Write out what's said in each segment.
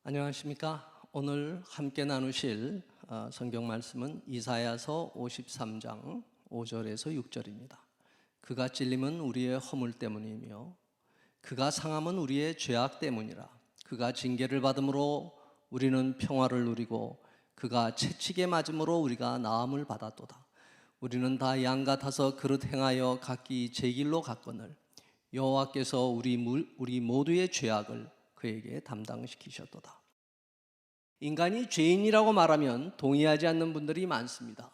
안녕하십니까? 오늘 함께 나누실 성경 말씀은 이사야서 53장 5절에서 6절입니다. 그가 찔림은 우리의 허물 때문이며 그가 상함은 우리의 죄악 때문이라. 그가 징계를 받음으로 우리는 평화를 누리고 그가 채찍에 맞음으로 우리가 나음을 받았도다. 우리는 다 양 같아서 그릇 행하여 각기 제 길로 갔거늘 여호와께서 우리 모두의 죄악을 그에게 담당시키셨도다. 인간이 죄인이라고 말하면 동의하지 않는 분들이 많습니다.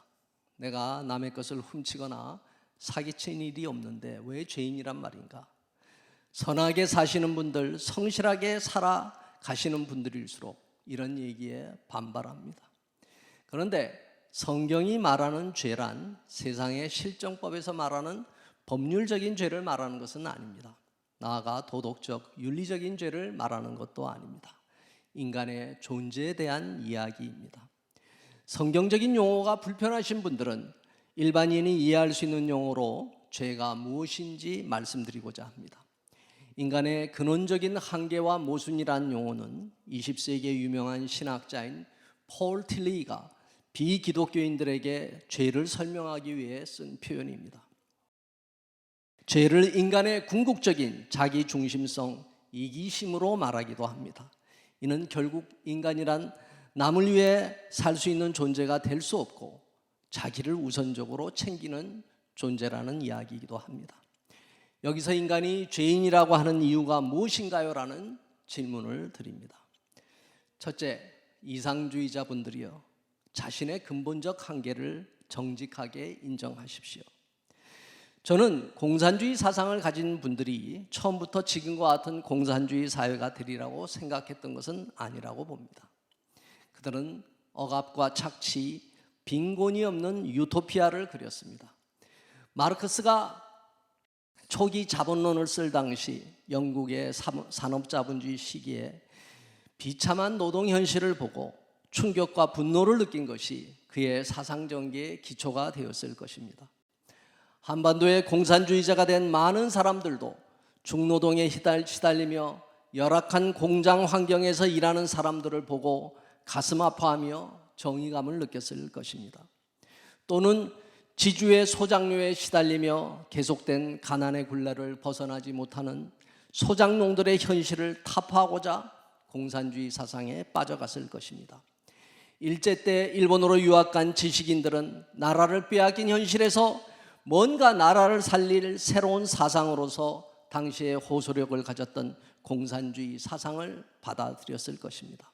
내가 남의 것을 훔치거나 사기친 일이 없는데 왜 죄인이란 말인가? 선하게 사시는 분들, 성실하게 살아가시는 분들일수록 이런 얘기에 반발합니다. 그런데 성경이 말하는 죄란 세상의 실정법에서 말하는 법률적인 죄를 말하는 것은 아닙니다. 나아가 도덕적, 윤리적인 죄를 말하는 것도 아닙니다. 인간의 존재에 대한 이야기입니다. 성경적인 용어가 불편하신 분들은 일반인이 이해할 수 있는 용어로 죄가 무엇인지 말씀드리고자 합니다. 인간의 근원적인 한계와 모순이란 용어는 20세기의 유명한 신학자인 폴 틸리가 비기독교인들에게 죄를 설명하기 위해 쓴 표현입니다. 죄를 인간의 궁극적인 자기중심성, 이기심으로 말하기도 합니다. 이는 결국 인간이란 남을 위해 살 수 있는 존재가 될 수 없고 자기를 우선적으로 챙기는 존재라는 이야기이기도 합니다. 여기서 인간이 죄인이라고 하는 이유가 무엇인가요? 라는 질문을 드립니다. 첫째, 이상주의자분들이여 자신의 근본적 한계를 정직하게 인정하십시오. 저는 공산주의 사상을 가진 분들이 처음부터 지금과 같은 공산주의 사회가 되리라고 생각했던 것은 아니라고 봅니다. 그들은 억압과 착취, 빈곤이 없는 유토피아를 그렸습니다. 마르크스가 초기 자본론을 쓸 당시 영국의 산업자본주의 시기에 비참한 노동 현실을 보고 충격과 분노를 느낀 것이 그의 사상 전개의 기초가 되었을 것입니다. 한반도의 공산주의자가 된 많은 사람들도 중노동에 시달리며 열악한 공장 환경에서 일하는 사람들을 보고 가슴 아파하며 정의감을 느꼈을 것입니다. 또는 지주의 소작료에 시달리며 계속된 가난의 굴레를 벗어나지 못하는 소작농들의 현실을 타파하고자 공산주의 사상에 빠져갔을 것입니다. 일제 때 일본으로 유학 간 지식인들은 나라를 빼앗긴 현실에서 뭔가 나라를 살릴 새로운 사상으로서 당시의 호소력을 가졌던 공산주의 사상을 받아들였을 것입니다.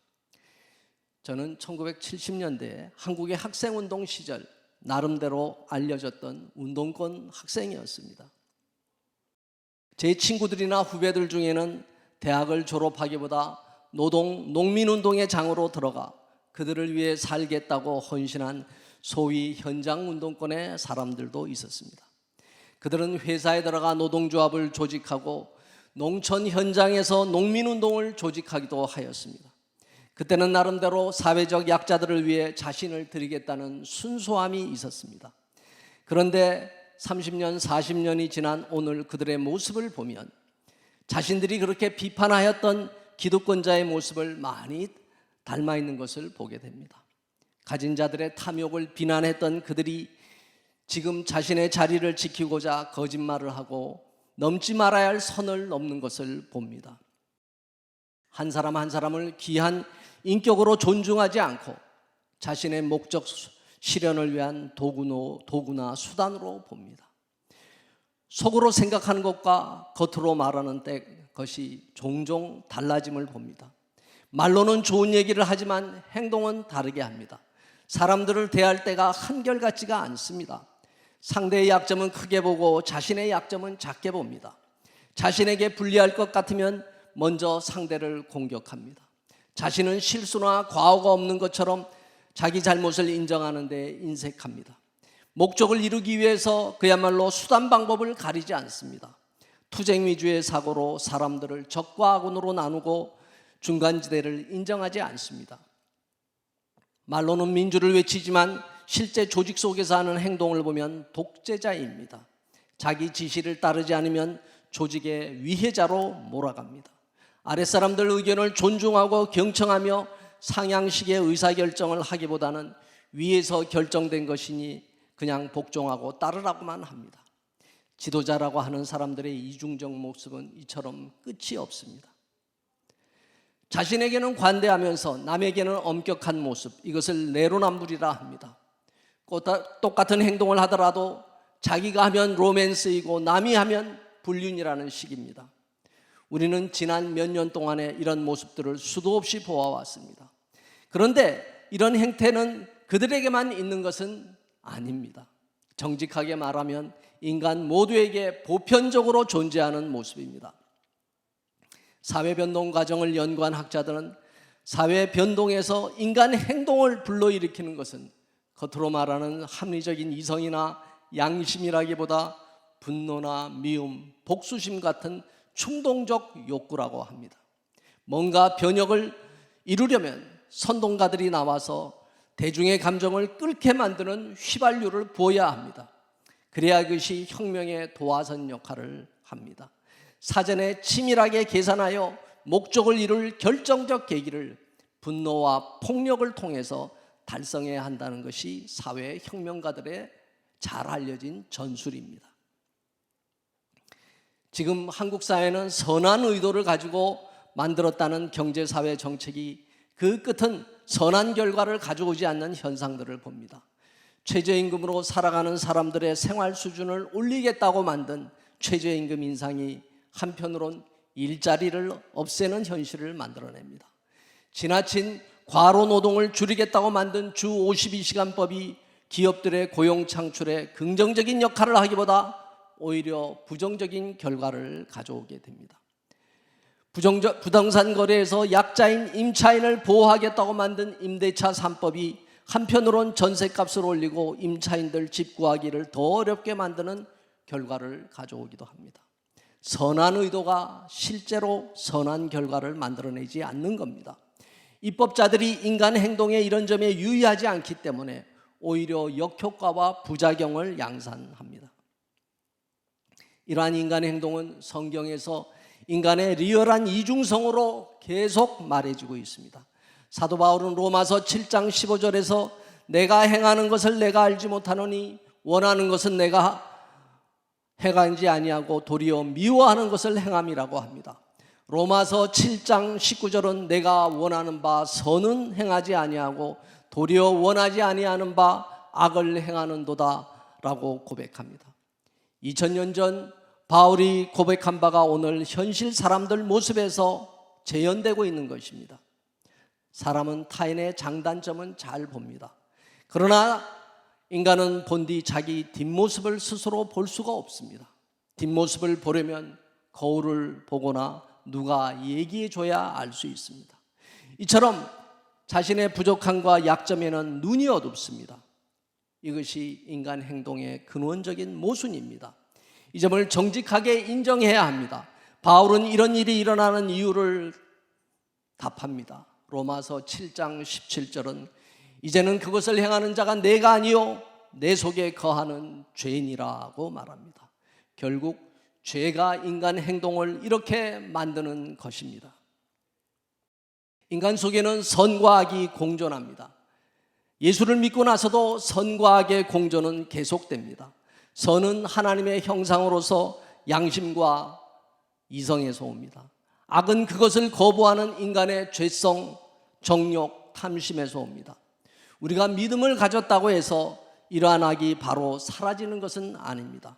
저는 1970년대 한국의 학생운동 시절 나름대로 알려졌던 운동권 학생이었습니다. 제 친구들이나 후배들 중에는 대학을 졸업하기보다 농민운동의 장으로 들어가 그들을 위해 살겠다고 헌신한 소위 현장운동권의 사람들도 있었습니다. 그들은 회사에 들어가 노동조합을 조직하고 농촌 현장에서 농민운동을 조직하기도 하였습니다. 그때는 나름대로 사회적 약자들을 위해 자신을 드리겠다는 순수함이 있었습니다. 그런데 30년, 40년이 지난 오늘 그들의 모습을 보면 자신들이 그렇게 비판하였던 기득권자의 모습을 많이 닮아 있는 것을 보게 됩니다. 가진 자들의 탐욕을 비난했던 그들이 지금 자신의 자리를 지키고자 거짓말을 하고 넘지 말아야 할 선을 넘는 것을 봅니다. 한 사람 한 사람을 귀한 인격으로 존중하지 않고 자신의 목적 실현을 위한 도구나 수단으로 봅니다. 속으로 생각하는 것과 겉으로 말하는 것이 종종 달라짐을 봅니다. 말로는 좋은 얘기를 하지만 행동은 다르게 합니다. 사람들을 대할 때가 한결같지가 않습니다. 상대의 약점은 크게 보고 자신의 약점은 작게 봅니다. 자신에게 불리할 것 같으면 먼저 상대를 공격합니다. 자신은 실수나 과오가 없는 것처럼 자기 잘못을 인정하는 데 인색합니다. 목적을 이루기 위해서 그야말로 수단 방법을 가리지 않습니다. 투쟁 위주의 사고로 사람들을 적과 악으로 나누고 중간지대를 인정하지 않습니다. 말로는 민주를 외치지만 실제 조직 속에서 하는 행동을 보면 독재자입니다. 자기 지시를 따르지 않으면 조직의 위해자로 몰아갑니다. 아랫사람들 의견을 존중하고 경청하며 상향식의 의사결정을 하기보다는 위에서 결정된 것이니 그냥 복종하고 따르라고만 합니다. 지도자라고 하는 사람들의 이중적 모습은 이처럼 끝이 없습니다. 자신에게는 관대하면서 남에게는 엄격한 모습, 이것을 내로남불이라 합니다. 똑같은 행동을 하더라도 자기가 하면 로맨스이고 남이 하면 불륜이라는 식입니다. 우리는 지난 몇 년 동안에 이런 모습들을 수도 없이 보아왔습니다. 그런데 이런 행태는 그들에게만 있는 것은 아닙니다. 정직하게 말하면 인간 모두에게 보편적으로 존재하는 모습입니다. 사회변동 과정을 연구한 학자들은 사회변동에서 인간 행동을 불러일으키는 것은 겉으로 말하는 합리적인 이성이나 양심이라기보다 분노나 미움, 복수심 같은 충동적 욕구라고 합니다. 뭔가 변혁을 이루려면 선동가들이 나와서 대중의 감정을 끓게 만드는 휘발유를 부어야 합니다. 그래야 그것이 혁명의 도화선 역할을 합니다. 사전에 치밀하게 계산하여 목적을 이룰 결정적 계기를 분노와 폭력을 통해서 달성해야 한다는 것이 사회 혁명가들의 잘 알려진 전술입니다. 지금 한국 사회는 선한 의도를 가지고 만들었다는 경제사회 정책이 그 끝은 선한 결과를 가져오지 않는 현상들을 봅니다. 최저임금으로 살아가는 사람들의 생활 수준을 올리겠다고 만든 최저임금 인상이 한편으론 일자리를 없애는 현실을 만들어냅니다. 지나친 과로노동을 줄이겠다고 만든 주 52시간법이 기업들의 고용 창출에 긍정적인 역할을 하기보다 오히려 부정적인 결과를 가져오게 됩니다. 부동산 거래에서 약자인 임차인을 보호하겠다고 만든 임대차 3법이 한편으론 전셋값을 올리고 임차인들 집 구하기를 더 어렵게 만드는 결과를 가져오기도 합니다. 선한 의도가 실제로 선한 결과를 만들어내지 않는 겁니다. 입법자들이 인간 행동의 이런 점에 유의하지 않기 때문에 오히려 역효과와 부작용을 양산합니다. 이러한 인간의 행동은 성경에서 인간의 리얼한 이중성으로 계속 말해지고 있습니다. 사도 바울은 로마서 7장 15절에서 내가 행하는 것을 내가 알지 못하노니 원하는 것은 내가 행하지 아니하고 도리어 미워하는 것을 행함이라고 합니다. 로마서 7장 19절은 내가 원하는 바 선은 행하지 아니하고 도리어 원하지 아니하는 바 악을 행하는도다 라고 고백합니다. 2000년 전 바울이 고백한 바가 오늘 현실 사람들 모습에서 재현되고 있는 것입니다. 사람은 타인의 장단점은 잘 봅니다. 그러나 인간은 본디 자기 뒷모습을 스스로 볼 수가 없습니다. 뒷모습을 보려면 거울을 보거나 누가 얘기해 줘야 알 수 있습니다. 이처럼 자신의 부족함과 약점에는 눈이 어둡습니다. 이것이 인간 행동의 근원적인 모순입니다. 이 점을 정직하게 인정해야 합니다. 바울은 이런 일이 일어나는 이유를 답합니다. 로마서 7장 17절은 이제는 그것을 행하는 자가 내가 아니요 내 속에 거하는 죄인이라고 말합니다. 결국 죄가 인간 행동을 이렇게 만드는 것입니다. 인간 속에는 선과 악이 공존합니다. 예수를 믿고 나서도 선과 악의 공존은 계속됩니다. 선은 하나님의 형상으로서 양심과 이성에서 옵니다. 악은 그것을 거부하는 인간의 죄성, 정욕, 탐심에서 옵니다. 우리가 믿음을 가졌다고 해서 이러한 악이 바로 사라지는 것은 아닙니다.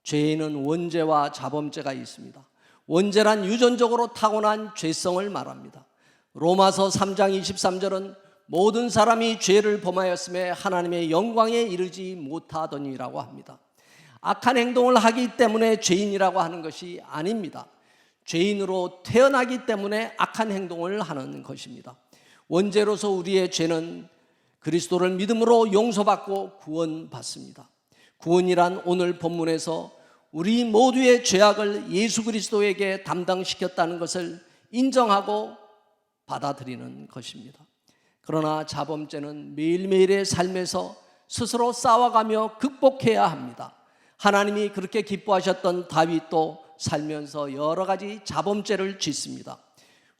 죄에는 원죄와 자범죄가 있습니다. 원죄란 유전적으로 타고난 죄성을 말합니다. 로마서 3장 23절은 모든 사람이 죄를 범하였음에 하나님의 영광에 이르지 못하더니라고 합니다. 악한 행동을 하기 때문에 죄인이라고 하는 것이 아닙니다. 죄인으로 태어나기 때문에 악한 행동을 하는 것입니다. 원죄로서 우리의 죄는 그리스도를 믿음으로 용서받고 구원받습니다. 구원이란 오늘 본문에서 우리 모두의 죄악을 예수 그리스도에게 담당시켰다는 것을 인정하고 받아들이는 것입니다. 그러나 자범죄는 매일매일의 삶에서 스스로 싸워가며 극복해야 합니다. 하나님이 그렇게 기뻐하셨던 다윗도 살면서 여러 가지 자범죄를 짓습니다.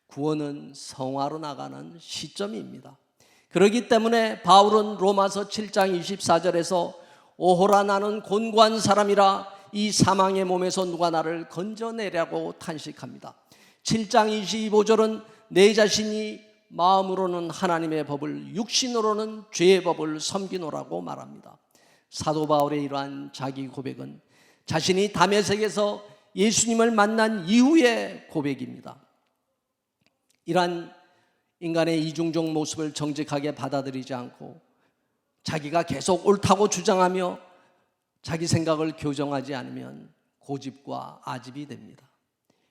구원은 성화로 나가는 시점입니다. 그렇기 때문에 바울은 로마서 7장 24절에서 오호라 나는 곤고한 사람이라 이 사망의 몸에서 누가 나를 건져내려고 탄식합니다. 7장 25절은 내 자신이 마음으로는 하나님의 법을 육신으로는 죄의 법을 섬기노라고 말합니다. 사도 바울의 이러한 자기 고백은 자신이 다메섹에서 예수님을 만난 이후의 고백입니다. 이러한 인간의 이중적 모습을 정직하게 받아들이지 않고 자기가 계속 옳다고 주장하며 자기 생각을 교정하지 않으면 고집과 아집이 됩니다.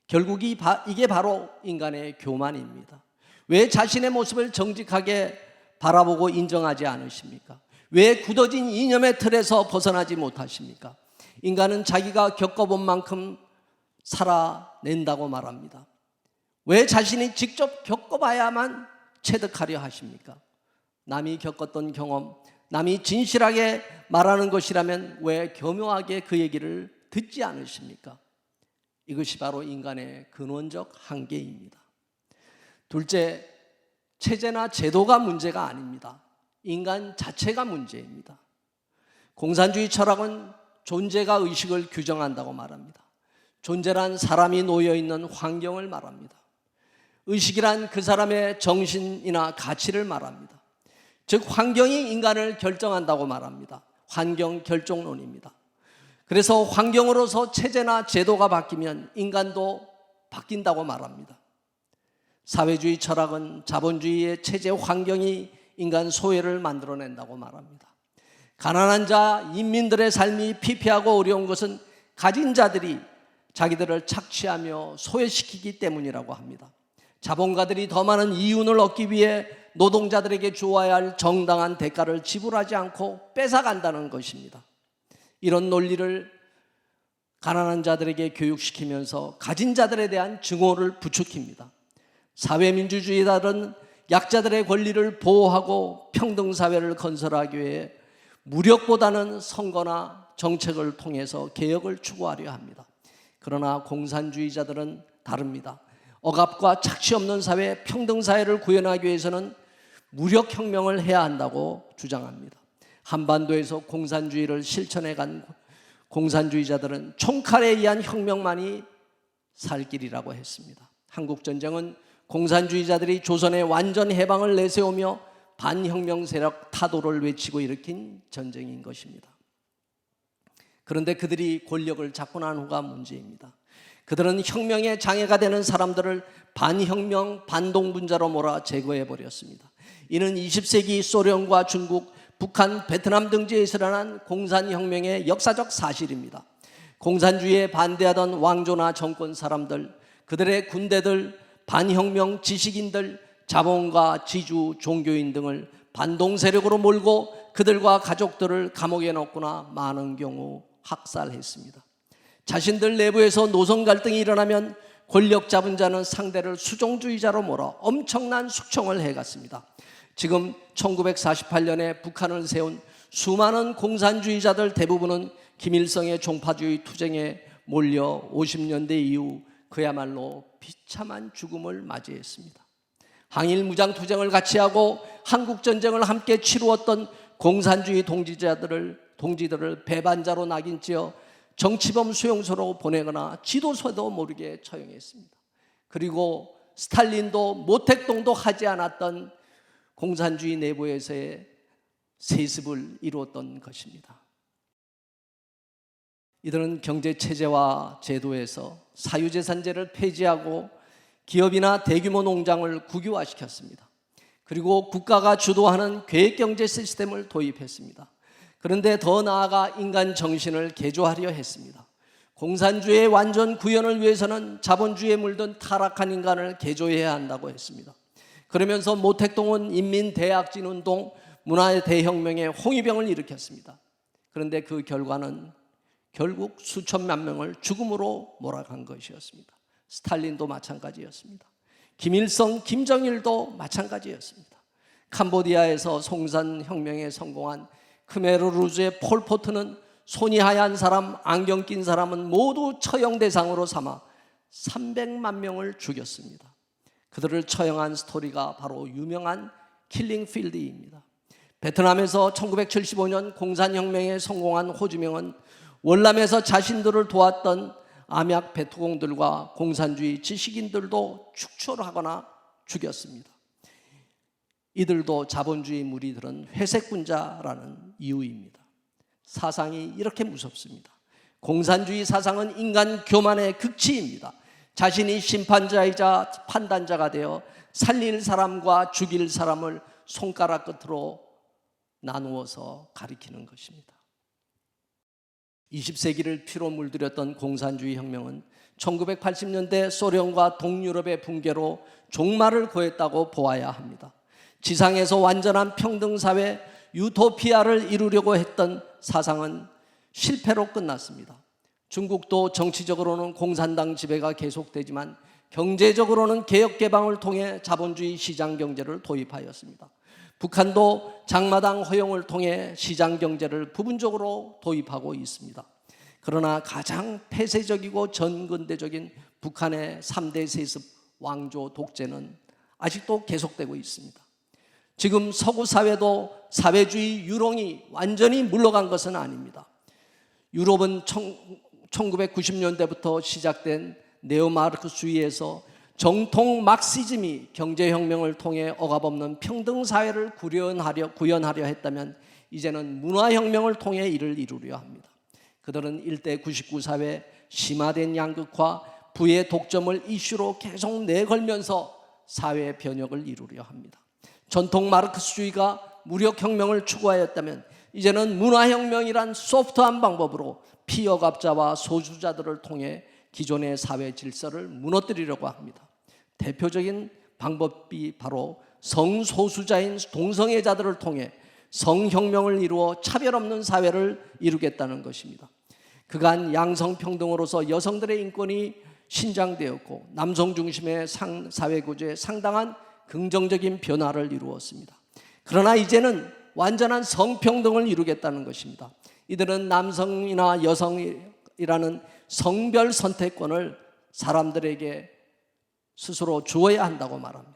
결국 이게 바로 인간의 교만입니다. 왜 자신의 모습을 정직하게 바라보고 인정하지 않으십니까? 왜 굳어진 이념의 틀에서 벗어나지 못하십니까? 인간은 자기가 겪어본 만큼 살아낸다고 말합니다. 왜 자신이 직접 겪어봐야만 체득하려 하십니까? 남이 겪었던 경험, 남이 진실하게 말하는 것이라면 왜 교묘하게 그 얘기를 듣지 않으십니까? 이것이 바로 인간의 근원적 한계입니다. 둘째, 체제나 제도가 문제가 아닙니다. 인간 자체가 문제입니다. 공산주의 철학은 존재가 의식을 규정한다고 말합니다. 존재란 사람이 놓여있는 환경을 말합니다. 의식이란 그 사람의 정신이나 가치를 말합니다. 즉 환경이 인간을 결정한다고 말합니다. 환경 결정론입니다. 그래서 환경으로서 체제나 제도가 바뀌면 인간도 바뀐다고 말합니다. 사회주의 철학은 자본주의의 체제 환경이 인간 소외를 만들어낸다고 말합니다. 가난한 자, 인민들의 삶이 피폐하고 어려운 것은 가진 자들이 자기들을 착취하며 소외시키기 때문이라고 합니다. 자본가들이 더 많은 이윤을 얻기 위해 노동자들에게 주어야 할 정당한 대가를 지불하지 않고 뺏어간다는 것입니다. 이런 논리를 가난한 자들에게 교육시키면서 가진 자들에 대한 증오를 부추깁니다. 사회민주주의자들은 약자들의 권리를 보호하고 평등사회를 건설하기 위해 무력보다는 선거나 정책을 통해서 개혁을 추구하려 합니다. 그러나 공산주의자들은 다릅니다. 억압과 착취 없는 사회, 평등사회를 구현하기 위해서는 무력혁명을 해야 한다고 주장합니다. 한반도에서 공산주의를 실천해간 공산주의자들은 총칼에 의한 혁명만이 살 길이라고 했습니다. 한국전쟁은 공산주의자들이 조선의 완전 해방을 내세우며 반혁명 세력 타도를 외치고 일으킨 전쟁인 것입니다. 그런데 그들이 권력을 잡고 난 후가 문제입니다. 그들은 혁명의 장애가 되는 사람들을 반혁명, 반동분자로 몰아 제거해버렸습니다. 이는 20세기 소련과 중국, 북한, 베트남 등지에서 일어난 공산혁명의 역사적 사실입니다. 공산주의에 반대하던 왕조나 정권 사람들, 그들의 군대들, 반혁명 지식인들, 자본가, 지주, 종교인 등을 반동 세력으로 몰고 그들과 가족들을 감옥에 넣거나 많은 경우 학살했습니다. 자신들 내부에서 노선 갈등이 일어나면 권력 잡은 자는 상대를 수종주의자로 몰아 엄청난 숙청을 해갔습니다. 지금 1948년에 북한을 세운 수많은 공산주의자들 대부분은 김일성의 종파주의 투쟁에 몰려 50년대 이후 그야말로 비참한 죽음을 맞이했습니다. 항일 무장투쟁을 같이 하고 한국전쟁을 함께 치루었던 공산주의 동지들을 배반자로 낙인지어 정치범 수용소로 보내거나 지도서도 모르게 처형했습니다. 그리고 스탈린도 모택동도 하지 않았던 공산주의 내부에서의 세습을 이루었던 것입니다. 이들은 경제체제와 제도에서 사유재산제를 폐지하고 기업이나 대규모 농장을 국유화시켰습니다. 그리고 국가가 주도하는 계획경제 시스템을 도입했습니다. 그런데 더 나아가 인간 정신을 개조하려 했습니다. 공산주의의 완전 구현을 위해서는 자본주의에 물든 타락한 인간을 개조해야 한다고 했습니다. 그러면서 모택동은 인민대약진운동, 문화의 대혁명의 홍위병을 일으켰습니다. 그런데 그 결과는 결국 수천만 명을 죽음으로 몰아간 것이었습니다. 스탈린도 마찬가지였습니다. 김일성, 김정일도 마찬가지였습니다. 캄보디아에서 송산혁명에 성공한 크메르 루즈의 폴포트는 손이 하얀 사람, 안경 낀 사람은 모두 처형 대상으로 삼아 300만 명을 죽였습니다. 그들을 처형한 스토리가 바로 유명한 킬링 필드입니다. 베트남에서 1975년 공산혁명에 성공한 호주명은 월남에서 자신들을 도왔던 암약 베트공들과 공산주의 지식인들도 축출하거나 죽였습니다. 이들도 자본주의 무리들은 회색군자라는 이유입니다. 사상이 이렇게 무섭습니다. 공산주의 사상은 인간 교만의 극치입니다. 자신이 심판자이자 판단자가 되어 살릴 사람과 죽일 사람을 손가락 끝으로 나누어서 가리키는 것입니다. 20세기를 피로 물들였던 공산주의 혁명은 1980년대 소련과 동유럽의 붕괴로 종말을 고했다고 보아야 합니다. 지상에서 완전한 평등사회 유토피아를 이루려고 했던 사상은 실패로 끝났습니다. 중국도 정치적으로는 공산당 지배가 계속되지만 경제적으로는 개혁개방을 통해 자본주의 시장경제를 도입하였습니다. 북한도 장마당 허용을 통해 시장경제를 부분적으로 도입하고 있습니다. 그러나 가장 폐쇄적이고 전근대적인 북한의 3대 세습 왕조 독재는 아직도 계속되고 있습니다. 지금 서구 사회도 사회주의 유롱이 완전히 물러간 것은 아닙니다. 유럽은 1990년대부터 시작된 네오마르크주의에서 정통 막시즘이 경제혁명을 통해 억압없는 평등사회를 구현하려 했다면 이제는 문화혁명을 통해 이를 이루려 합니다. 그들은 일대 99 사회 심화된 양극화, 부의 독점을 이슈로 계속 내걸면서 사회 변혁을 이루려 합니다. 전통 마르크스주의가 무력혁명을 추구하였다면 이제는 문화혁명이란 소프트한 방법으로 피억압자와 소수자들을 통해 기존의 사회 질서를 무너뜨리려고 합니다. 대표적인 방법이 바로 성소수자인 동성애자들을 통해 성혁명을 이루어 차별 없는 사회를 이루겠다는 것입니다. 그간 양성평등으로서 여성들의 인권이 신장되었고 남성 중심의 사회구조에 상당한 긍정적인 변화를 이루었습니다. 그러나 이제는 완전한 성평등을 이루겠다는 것입니다. 이들은 남성이나 여성이라는 성별 선택권을 사람들에게 스스로 주어야 한다고 말합니다.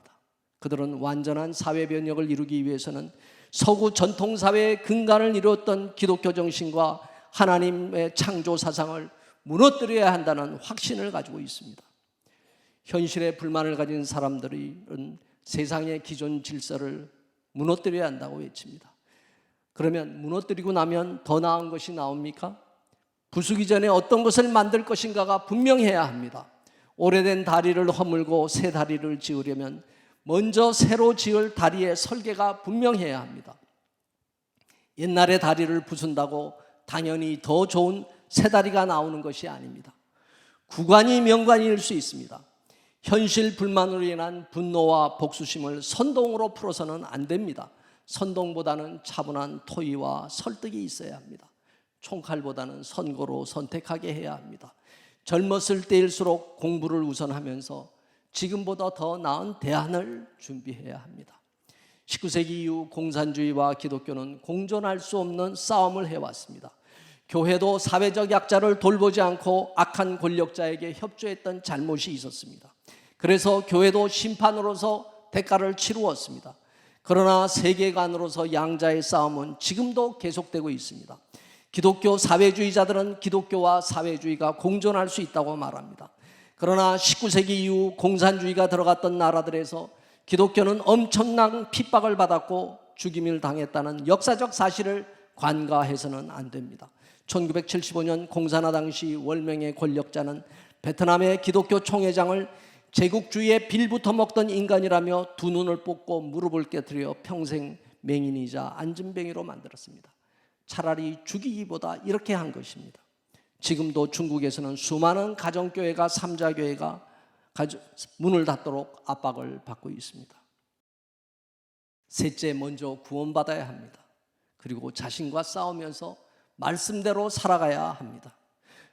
그들은 완전한 사회 변혁을 이루기 위해서는 서구 전통사회의 근간을 이루었던 기독교 정신과 하나님의 창조 사상을 무너뜨려야 한다는 확신을 가지고 있습니다. 현실에 불만을 가진 사람들은 세상의 기존 질서를 무너뜨려야 한다고 외칩니다. 그러면 무너뜨리고 나면 더 나은 것이 나옵니까? 부수기 전에 어떤 것을 만들 것인가가 분명해야 합니다. 오래된 다리를 허물고 새 다리를 지으려면 먼저 새로 지을 다리의 설계가 분명해야 합니다. 옛날의 다리를 부순다고 당연히 더 좋은 새 다리가 나오는 것이 아닙니다. 구관이 명관일 수 있습니다. 현실 불만으로 인한 분노와 복수심을 선동으로 풀어서는 안 됩니다. 선동보다는 차분한 토의와 설득이 있어야 합니다. 총칼보다는 선고로 선택하게 해야 합니다. 젊었을 때일수록 공부를 우선하면서 지금보다 더 나은 대안을 준비해야 합니다. 19세기 이후 공산주의와 기독교는 공존할 수 없는 싸움을 해왔습니다. 교회도 사회적 약자를 돌보지 않고 악한 권력자에게 협조했던 잘못이 있었습니다. 그래서 교회도 심판으로서 대가를 치루었습니다. 그러나 세계관으로서 양자의 싸움은 지금도 계속되고 있습니다. 기독교 사회주의자들은 기독교와 사회주의가 공존할 수 있다고 말합니다. 그러나 19세기 이후 공산주의가 들어갔던 나라들에서 기독교는 엄청난 핍박을 받았고 죽임을 당했다는 역사적 사실을 관가해서는 안 됩니다. 1975년 공산화 당시 월명의 권력자는 베트남의 기독교 총회장을 제국주의에 빌부터 먹던 인간이라며 두 눈을 뽑고 무릎을 깨트려 평생 맹인이자 안진뱅이로 만들었습니다. 차라리 죽이기보다 이렇게 한 것입니다. 지금도 중국에서는 수많은 가정교회가 삼자교회가 문을 닫도록 압박을 받고 있습니다. 셋째, 먼저 구원받아야 합니다. 그리고 자신과 싸우면서 말씀대로 살아가야 합니다.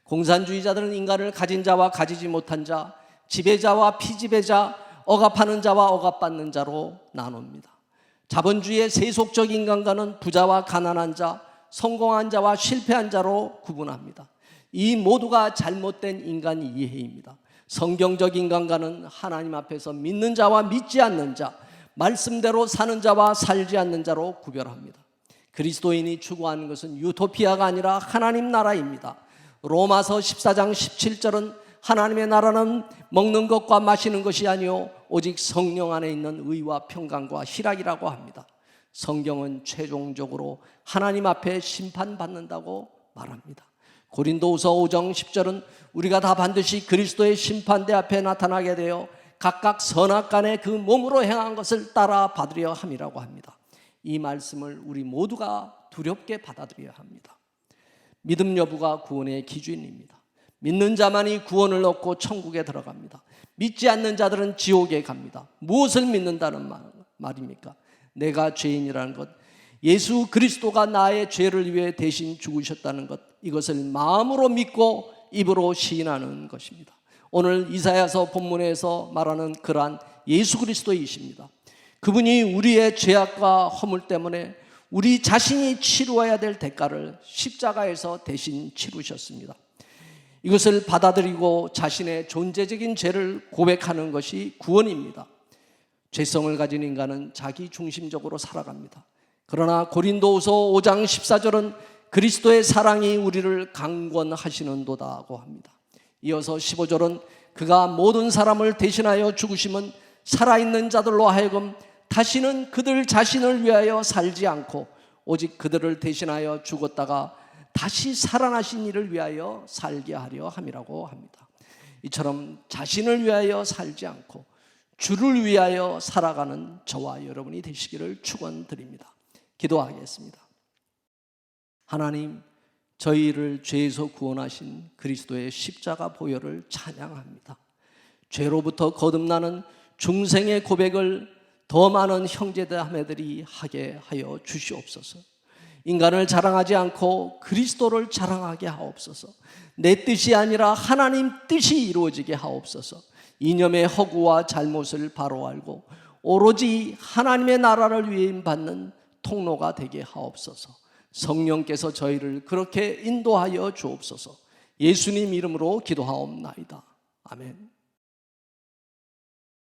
공산주의자들은 인간을 가진 자와 가지지 못한 자, 지배자와 피지배자, 억압하는 자와 억압받는 자로 나눕니다. 자본주의의 세속적 인간관은 부자와 가난한 자, 성공한 자와 실패한 자로 구분합니다. 이 모두가 잘못된 인간 이해입니다. 성경적 인간관은 하나님 앞에서 믿는 자와 믿지 않는 자, 말씀대로 사는 자와 살지 않는 자로 구별합니다. 그리스도인이 추구하는 것은 유토피아가 아니라 하나님 나라입니다. 로마서 14장 17절은 하나님의 나라는 먹는 것과 마시는 것이 아니요 오직 성령 안에 있는 의와 평강과 희락이라고 합니다. 성경은 최종적으로 하나님 앞에 심판받는다고 말합니다. 고린도후서 5장 10절은 우리가 다 반드시 그리스도의 심판대 앞에 나타나게 되어 각각 선악간에 그 몸으로 행한 것을 따라 받으려 함이라고 합니다. 이 말씀을 우리 모두가 두렵게 받아들여야 합니다. 믿음 여부가 구원의 기준입니다. 믿는 자만이 구원을 얻고 천국에 들어갑니다. 믿지 않는 자들은 지옥에 갑니다. 무엇을 믿는다는 말입니까? 내가 죄인이라는 것, 예수 그리스도가 나의 죄를 위해 대신 죽으셨다는 것, 이것을 마음으로 믿고 입으로 시인하는 것입니다. 오늘 이사야서 본문에서 말하는 그러한 예수 그리스도이십니다. 그분이 우리의 죄악과 허물 때문에 우리 자신이 치루어야 될 대가를 십자가에서 대신 치루셨습니다. 이것을 받아들이고 자신의 존재적인 죄를 고백하는 것이 구원입니다. 죄성을 가진 인간은 자기 중심적으로 살아갑니다. 그러나 고린도후서 5장 14절은 그리스도의 사랑이 우리를 강권하시는도다고 합니다. 이어서 15절은 그가 모든 사람을 대신하여 죽으심은 살아있는 자들로 하여금 다시는 그들 자신을 위하여 살지 않고 오직 그들을 대신하여 죽었다가 다시 살아나신 이를 위하여 살게 하려 함이라고 합니다. 이처럼 자신을 위하여 살지 않고 주를 위하여 살아가는 저와 여러분이 되시기를 축원드립니다. 기도하겠습니다. 하나님, 저희를 죄에서 구원하신 그리스도의 십자가 보혈을 찬양합니다. 죄로부터 거듭나는 중생의 고백을 더 많은 형제자매들이 하게 하여 주시옵소서. 인간을 자랑하지 않고 그리스도를 자랑하게 하옵소서. 내 뜻이 아니라 하나님 뜻이 이루어지게 하옵소서. 이념의 허구와 잘못을 바로 알고 오로지 하나님의 나라를 위임받는 통로가 되게 하옵소서. 성령께서 저희를 그렇게 인도하여 주옵소서. 예수님 이름으로 기도하옵나이다. 아멘.